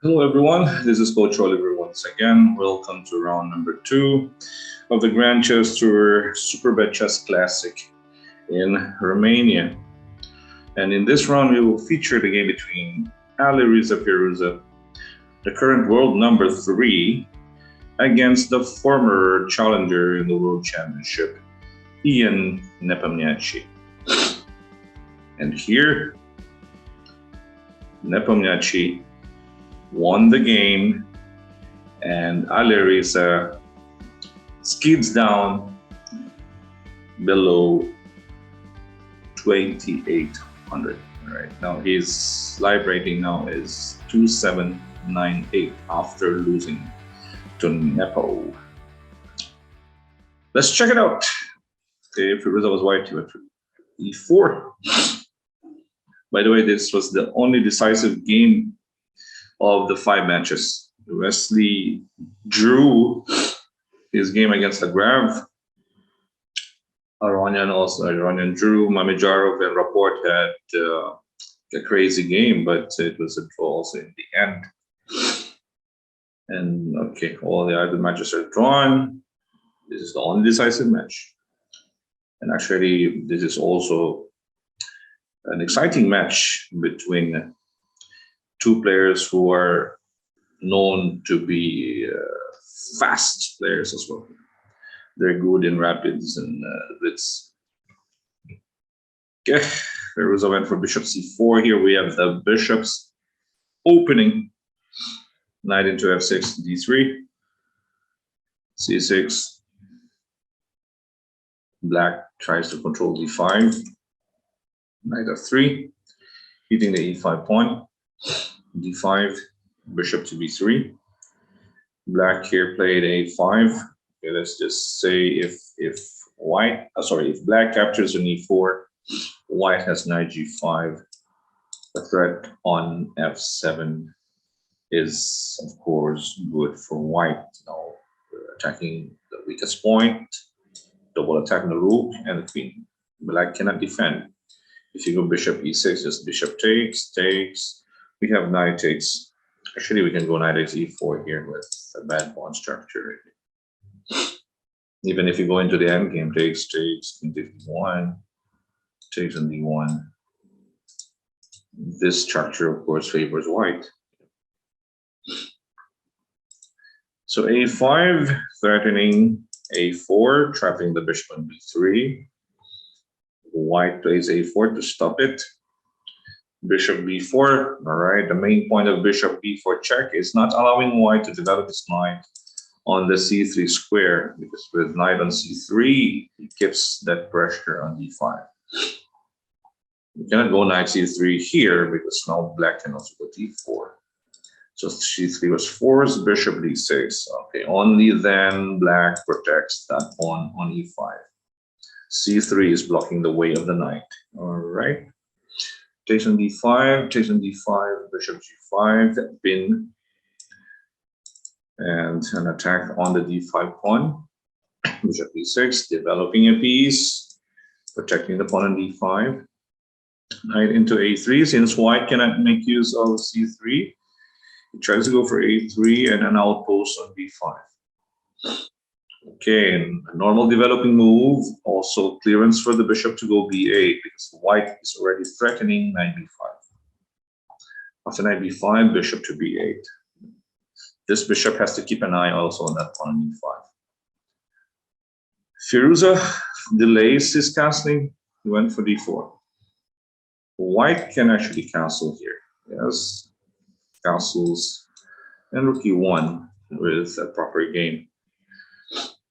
Hello everyone, this is Coach Oliver once again. Welcome to round number 2 of the Grand Chess Tour Superbet Chess Classic in Romania. And in this round we will feature the game between Alireza Firouzja, the current world number 3, against the former challenger in the World Championship, Ian Nepomniachtchi. And here, Nepomniachtchi won the game, and Alireza skids down below 2,800. Right now, his live rating now is 2,798 after losing to Nepo. Let's check it out. Okay, Firouzja was white, he went to e4. By the way, this was the only decisive game of the 5 matches. Wesley drew his game against Agraf. Aronian drew. Mamijarov and Rapport had a crazy game, but it was a draw also in the end. And okay, all the other matches are drawn. This is the only decisive match. And actually, this is also an exciting match between two players who are known to be fast players as well. They're good in rapids and blitz. Okay, Firouzja went for bishop c4. Here we have the bishops opening. Knight into f6, d3, c6. Black tries to control d5. Knight f3, hitting the e5 pawn. d5, bishop to b3. Black here played a5. Okay, let's just say if black captures an e4, white has knight g5. The threat on f7 is of course good for white. Now we're attacking the weakest point, double attacking the rook and the queen. Black cannot defend. If you go bishop e6, just bishop takes. We have knight takes. Actually, we can go knight takes e4 here with a bad pawn structure. Even if you go into the endgame, takes, king takes d1, takes on d1. This structure, of course, favors white. So a5, threatening a4, trapping the bishop on b3. White plays a4 to stop it. Bishop b4, all right. The main point of bishop b4 check is not allowing white to develop his knight on the c3 square, because with knight on c3, he keeps that pressure on d5. You cannot go knight c3 here because now black can also go d4. So c3 was forced, bishop d6. Okay, only then black protects that pawn on e5. c3 is blocking the way of the knight. All right. Takes on d5, bishop g5, pin, and an attack on the d5 pawn. Bishop d6, developing a piece, protecting the pawn on d5. Knight into a3, since white cannot make use of c3, he tries to go for a3 and an outpost on b5. Okay, and a normal developing move, also clearance for the bishop to go b8, because white is already threatening knight b5. After knight b5, bishop to b8. This bishop has to keep an eye also on that pawn on e5. Firouzja delays his castling. He went for d4. White can actually castle here. Yes, castles, and rook e1 with a proper game.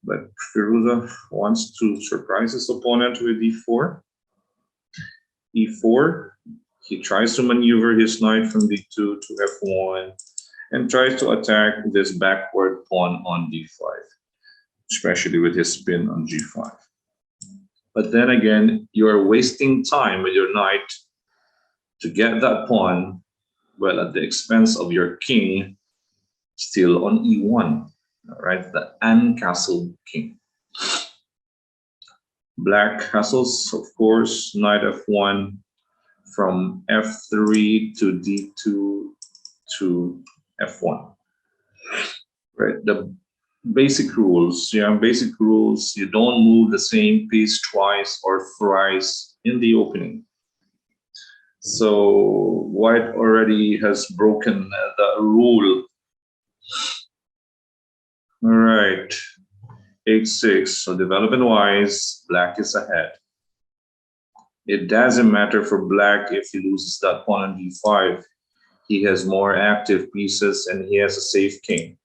But Firouzja wants to surprise his opponent with d4. e4, he tries to maneuver his knight from d2 to f1 and tries to attack this backward pawn on d5, especially with his spin on g5. But then again, you're wasting time with your knight to get that pawn, well, at the expense of your king still on e1. All right, the uncastled king. Black castles, of course, knight f1 from f3 to d2 to f1. Right, the basic rules. Yeah, basic rules. You don't move the same piece twice or thrice in the opening. So white already has broken the rule. All right, h6. So development wise, black is ahead. It doesn't matter for black if he loses that pawn on d5. He has more active pieces and he has a safe king.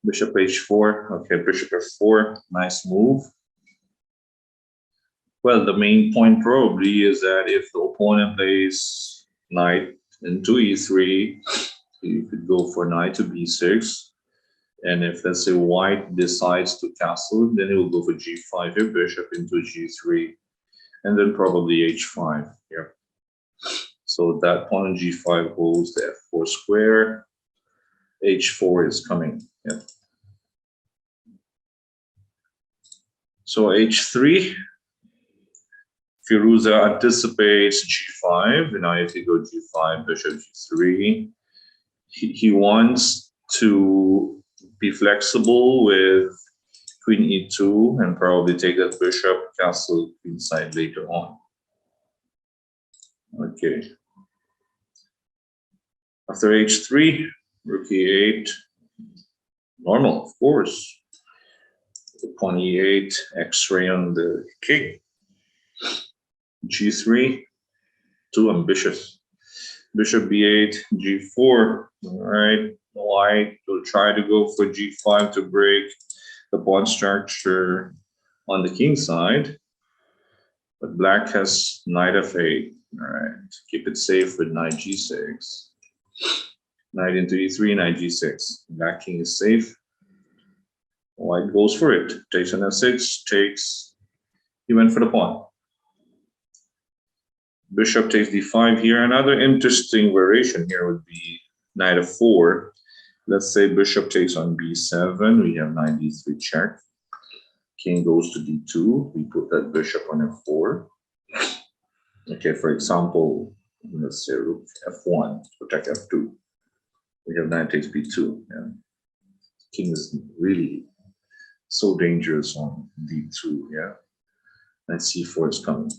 Bishop h4. Okay, bishop f4. Nice move. Well, the main point probably is that if the opponent plays knight into e3, you could go for knight to b6. And if, let's say, white decides to castle, then he will go for g5, your bishop into g3, and then probably h5 here. So that pawn on g5 holds the f4 square. h4 is coming. Yeah. So h3, Firouzja anticipates g5, and now if you go g5, bishop g3, he wants to be flexible with queen e2 and probably take that bishop, castle queenside later on. Okay. After h3, rook e8, normal, of course. Pawn e8, x-ray on the king. g3, too ambitious. Bishop b8, g4. All right, white will try to go for g5 to break the pawn structure on the king side, but black has knight f8. All right, keep it safe with knight g6. Knight into e3, knight g6. Black king is safe. White goes for it. Takes on f6, takes. He went for the pawn. Bishop takes d5 here. Another interesting variation here would be knight f4. Let's say bishop takes on b7. We have knight d3 check. King goes to d2. We put that bishop on f4. Okay, for example, let's say rook f1, protect f2. We have knight takes b2. Yeah. King is really so dangerous on d2. Yeah, knight c4 is coming.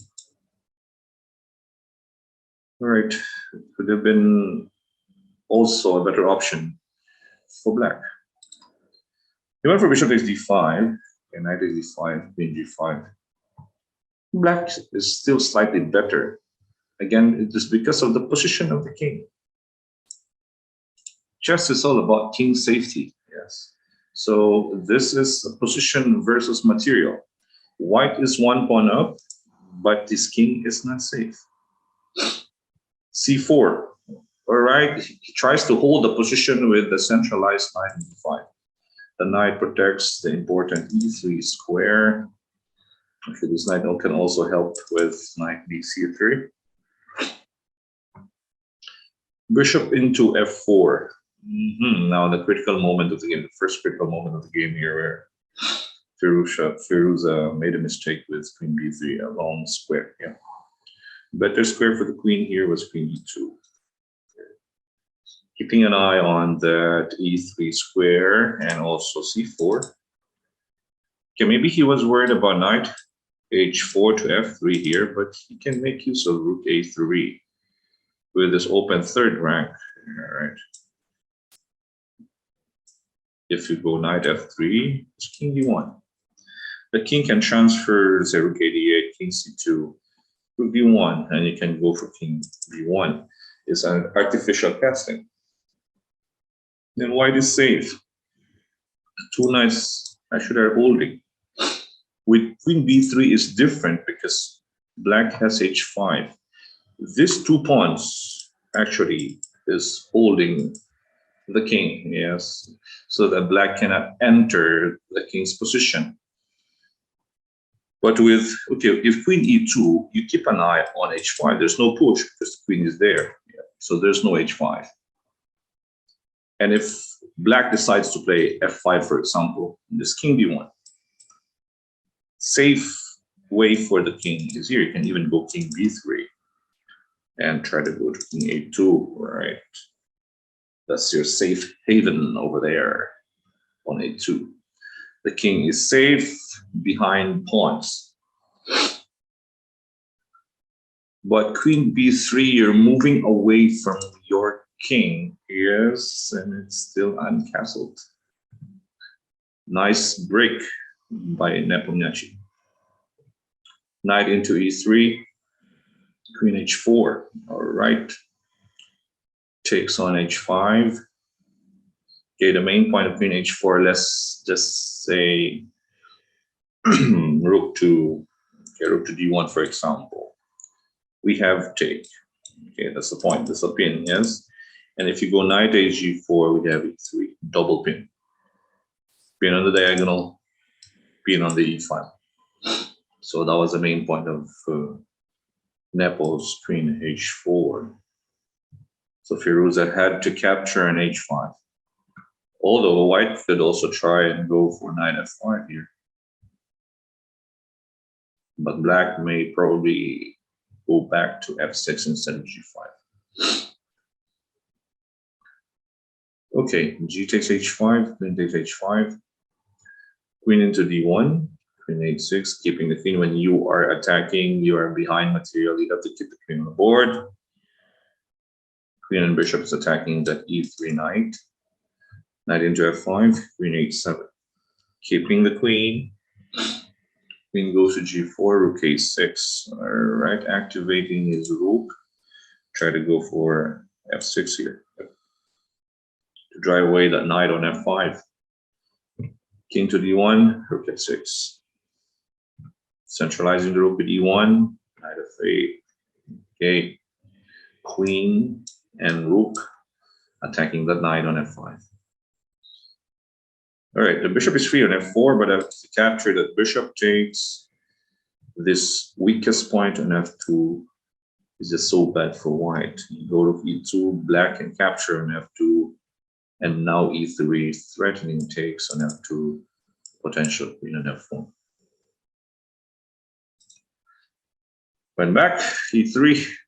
All right, it could have been also a better option for black. He went for bishop takes d5, and knight takes d5, queen g5. Black is still slightly better. Again, it is because of the position of the king. Chess is all about king safety. Yes. So this is a position versus material. White is one pawn up, but this king is not safe. c4. All right, he tries to hold the position with the centralized knight in d5. The knight protects the important e3 square. Okay, this knight can also help with knight bc3. Bishop into f4. Now the critical moment of the game, the first critical moment of the game here, where Firouzja made a mistake with queen b3, a long square. Yeah, better square for the queen here was queen e2. Keeping an eye on that e3 square and also c4. Okay, maybe he was worried about knight h4 to f3 here, but he can make use of rook a3 with this open third rank. All right. If you go knight f3, it's king d1. The king can transfer rook a8, king c2, rook d1, and you can go for king b1. It's an artificial casting. Then white is safe. The two knights actually are holding. With queen b3 is different because black has h5. These two pawns actually is holding the king, yes, so that black cannot enter the king's position. But with, okay, if queen e2, you keep an eye on h5. There's no push because the queen is there. Yeah. So there's no h5. And if black decides to play f5, for example, this king d1, safe way for the king is here. You can even go king b3 and try to go to king a2, right? That's your safe haven over there on a2. The king is safe behind pawns. But queen b3, you're moving away from your king. Yes, and it's still uncastled. Nice break by Nepomniachtchi. Knight into e3, queen h4. All right. Takes on h5. Okay, the main point of queen h4, let's just say rook to d1, for example. We have take. Okay, that's the point. That's a pin, yes. And if you go knight hg4, we have e3, double pin. Pin on the diagonal, pin on the e5. So that was the main point of Nepo's queen h4. So Firouzja had to capture an h5. Although white could also try and go for knight f5 here. But black may probably go back to f6 instead of g5. Okay, g takes h5, queen takes h5, queen into d1, queen h6, keeping the queen. When you are attacking, you are behind material, you have to keep the queen on the board. Queen and bishop is attacking that e3 knight. Knight into f5, queen h7, keeping the queen. Queen goes to g4, rook a6. All right, activating his rook. Try to go for f6 here to drive away that knight on f5. King to d1, rook f6. Centralizing the rook with e1, knight f8. Okay, queen and rook attacking that knight on f5. All right, the bishop is free on f4, but to capture that bishop takes this weakest point on f2 is just so bad for white. You go to e2, black can capture on f2, and now e3 threatening takes on f2, potential queen on f1. Went back, e3,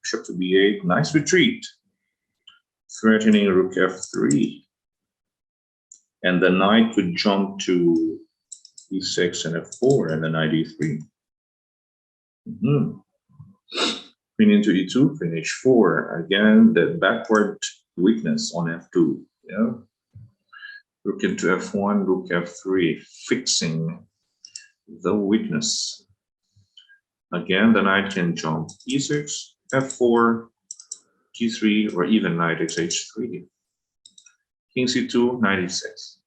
bishop to b8, nice retreat. Threatening rook f3. And the knight could jump to e6 and f4, and the knight e3. Queen into e2, queen h4. Again, the backward weakness on f2. Yeah. Rook into f1, rook f3, fixing the weakness. Again, the knight can jump e6, f4, g3, or even knight takes h3. King c2, knight e6.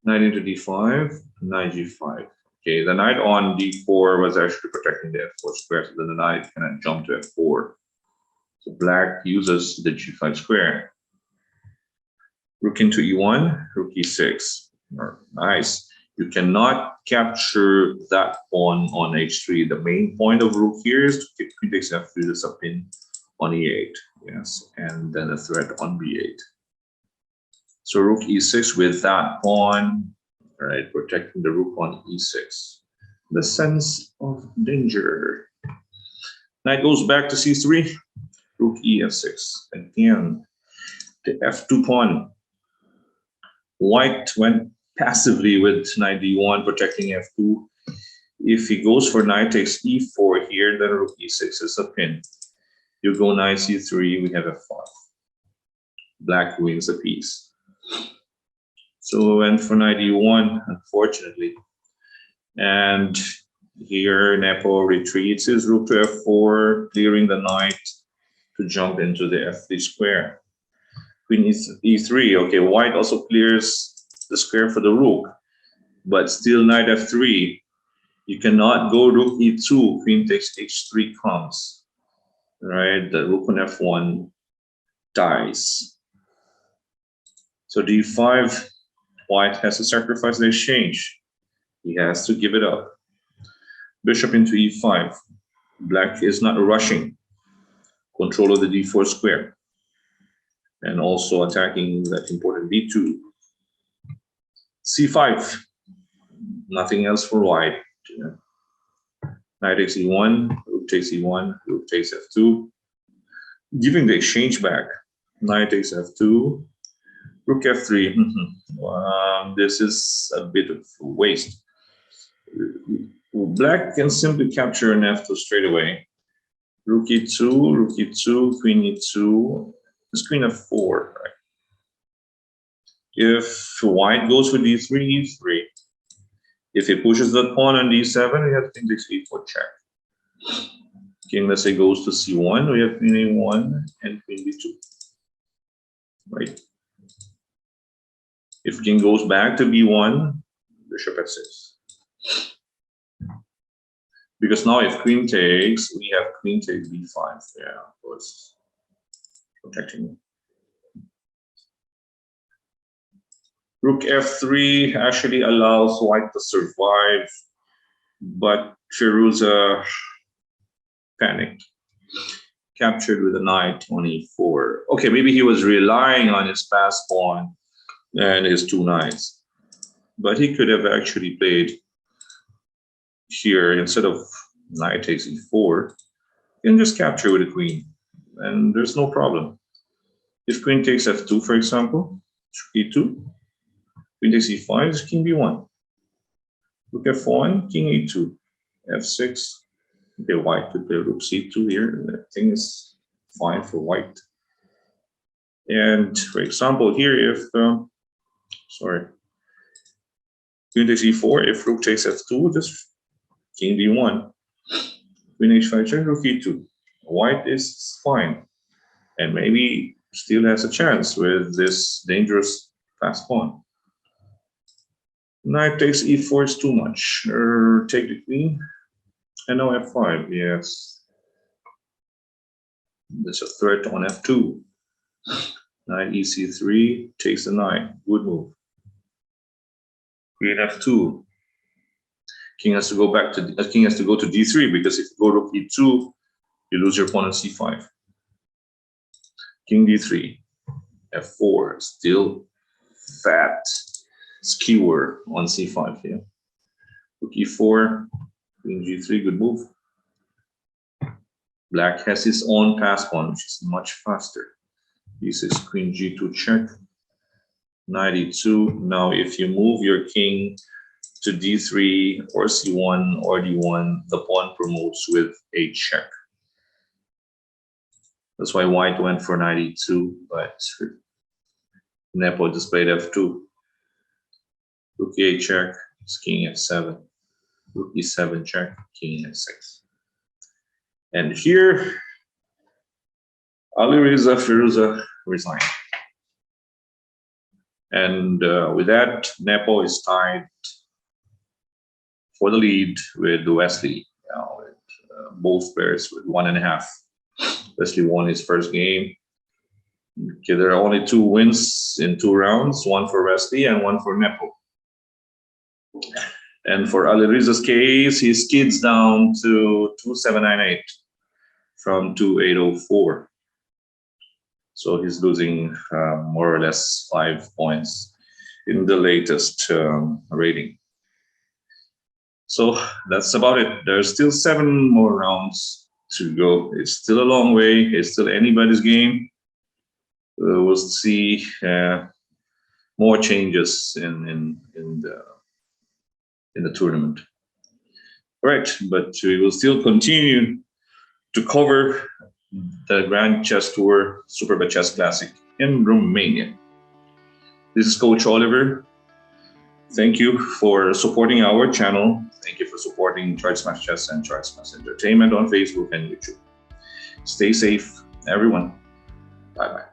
Knight into d5, knight g5. Okay, the knight on d4 was actually protecting the f4 square, so then the knight cannot jump to f4. So black uses the g5 square. Rook into e1, rook e6. Nice. You cannot capture that pawn on h3. The main point of rook here is to keep queen takes f3, this a pin on e8. Yes, and then a threat on b8. So rook e6 with that pawn, right, protecting the rook on e6. The sense of danger. Knight goes back to c3, rook ef6. Again, the f2 pawn. White went passively with knight d1, protecting f2. If he goes for knight takes e4 here, then rook e6 is a pin. You go knight c3, we have f5. Black wins a piece. So we went for knight e1, unfortunately. And here Nepo retreats his rook to f4, clearing the knight to jump into the f3 square. Queen e3. Okay, white also clears the square for the rook, but still knight f3. You cannot go rook e2, queen takes h3 comes. Right, the rook on f1 dies. So d5, white has to sacrifice the exchange. He has to give it up. Bishop into e5. Black is not rushing. Control of the d4 square. And also attacking that important b2. c5. Nothing else for white. Knight takes e1, rook takes e1, rook takes f2. Giving the exchange back. Knight takes f2. Rook f3. This is a bit of a waste. Black can simply capture an f2 straight away. Rook e2, rook e2, queen e2. It's queen f4. Right? If white goes for d3, e3. If he pushes that pawn on d7, we have king takes e4 check. King, let's say, goes to c1, we have queen a1 and queen b2. Right? If king goes back to b1, bishop f6. Because now if queen takes, we have queen takes b5. Yeah, of course, protecting. Rook f3 actually allows white to survive, but Firouzja panicked. Captured with a knight on e4. Okay, maybe he was relying on his passed pawn and his two knights, but he could have actually played here instead of knight takes e4. You can just capture with a queen, and there's no problem. If queen takes f2, for example, e2, queen takes e5, king b1. Rook f1, king e2, f6. Okay, white could play rook c2 here. That thing is fine for white. And for example, here, if queen takes e4, if rook takes f2, just king b1. Queen h5 check, rook e2. White is fine, and maybe still has a chance with this dangerous fast pawn. Knight takes e4 is too much. Take the queen, and now f5. Yes, there's a threat on f2. Knight ec3 takes the knight. Good move. Queen f2. King has to go back to king has to go to d3, because if you go rook e2, you lose your pawn on c5. King d3, f4, still fat skewer on c5 here. Rook e4, queen g3, good move. Black has his own pass pawn, which is much faster. d6, queen g2 check. Knight e2. Now, if you move your king to d3 or c1 or d1, the pawn promotes with a check. That's why white went for knight e2, but Nepo just played f2. Rook e8 check, king f7. Rook e7 check, king f6. And here, Alireza Firouzja resigned. And with that, Nepo is tied for the lead with Wesley. With, both pairs with 1.5. Wesley won his first game. Okay, there are only 2 wins in 2 rounds, one for Wesley and one for Nepo. And for Alireza's case, he skids down to 2798 from 2804. So he's losing more or less 5 points in the latest rating. So that's about it. There's still 7 more rounds to go. It's still a long way. It's still anybody's game. We'll see more changes in the tournament. All right, but we will still continue to cover the Grand Chess Tour Superbet Chess Classic in Romania. This is Coach Oliver. Thank you for supporting our channel. Thank you for supporting Charge Smash Chess and Charge Smash Entertainment on Facebook and YouTube. Stay safe, everyone. Bye-bye.